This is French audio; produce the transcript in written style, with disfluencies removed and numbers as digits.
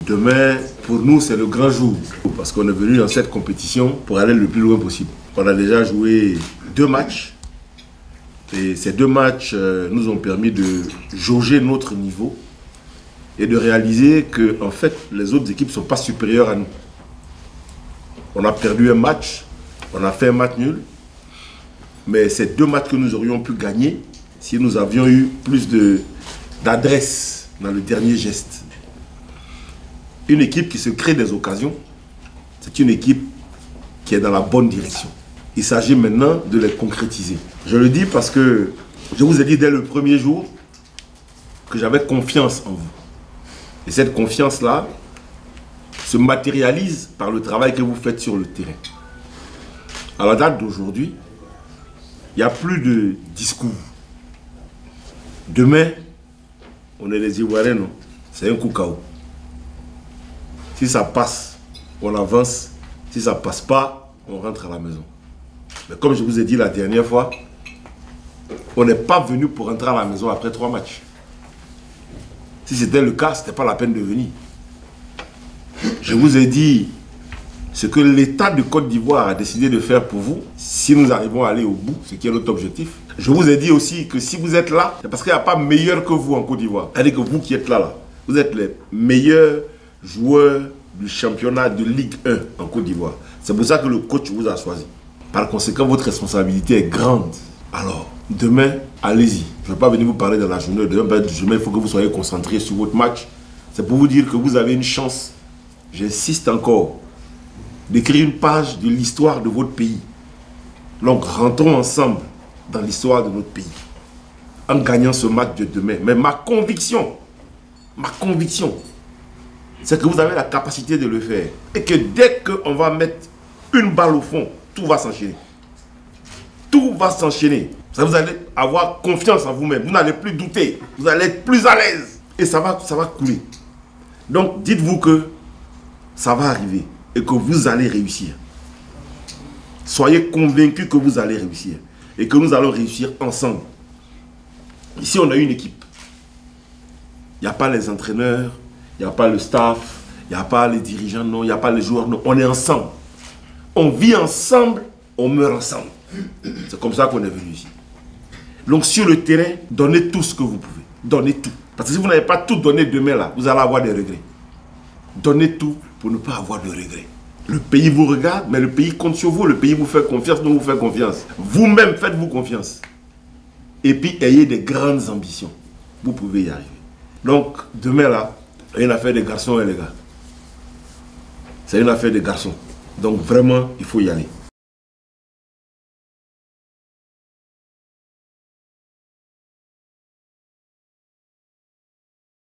Demain, pour nous, c'est le grand jour. Parce qu'on est venu dans cette compétition pour aller le plus loin possible. On a déjà joué 2 matchs. Et ces 2 matchs nous ont permis de jauger notre niveau et de réaliser que, en fait, les autres équipes ne sont pas supérieures à nous. On a perdu un match, on a fait un match nul. Mais ces 2 matchs que nous aurions pu gagner si nous avions eu plus d'adresse dans le dernier geste. Une équipe qui se crée des occasions, c'est une équipe qui est dans la bonne direction. Il s'agit maintenant de les concrétiser. Je le dis parce que je vous ai dit dès le premier jour que j'avais confiance en vous. Et cette confiance-là se matérialise par le travail que vous faites sur le terrain. À la date d'aujourd'hui, il n'y a plus de discours. Demain, on est les Ivoiriens, non? C'est un coup KO. Si ça passe, on avance. Si ça ne passe pas, on rentre à la maison. Mais comme je vous ai dit la dernière fois, on n'est pas venu pour rentrer à la maison après 3 matchs. Si c'était le cas, ce n'était pas la peine de venir. Je vous ai dit ce que l'État de Côte d'Ivoire a décidé de faire pour vous, si nous arrivons à aller au bout, ce qui est notre objectif. Je vous ai dit aussi que si vous êtes là, c'est parce qu'il n'y a pas meilleur que vous en Côte d'Ivoire. C'est-à-dire que vous qui êtes là, vous êtes les meilleurs joueurs du championnat de Ligue 1 en Côte d'Ivoire. C'est pour ça que le coach vous a choisi. Par conséquent, votre responsabilité est grande. Alors, demain, allez-y. Je ne vais pas venir vous parler de la journée. Demain, il faut que vous soyez concentrés sur votre match. C'est pour vous dire que vous avez une chance, j'insiste encore, d'écrire une page de l'histoire de votre pays. Donc, rentrons ensemble dans l'histoire de notre pays en gagnant ce match de demain. Mais ma conviction, c'est que vous avez la capacité de le faire. Et que dès qu'on va mettre une balle au fond, tout va s'enchaîner. Tout va s'enchaîner. Vous allez avoir confiance en vous-même. Vous n'allez plus douter. Vous allez être plus à l'aise. Et ça va couler. Donc, dites-vous que ça va arriver et que vous allez réussir. Soyez convaincus que vous allez réussir et que nous allons réussir ensemble. Ici, on a une équipe. Il n'y a pas les entraîneurs, il n'y a pas le staff, il n'y a pas les dirigeants, non, il n'y a pas les joueurs, non. On est ensemble. On vit ensemble, on meurt ensemble. C'est comme ça qu'on est venu ici. Donc, sur le terrain, donnez tout ce que vous pouvez. Donnez tout. Parce que si vous n'avez pas tout donné demain, là, vous allez avoir des regrets. Donnez tout pour ne pas avoir de regrets. Le pays vous regarde, mais le pays compte sur vous. Le pays vous fait confiance, nous vous fait confiance. Vous-même, faites-vous confiance. Et puis, ayez des grandes ambitions. Vous pouvez y arriver. Donc, demain, là, c'est une affaire des garçons et les gars. C'est une affaire des garçons. Donc, vraiment, il faut y aller.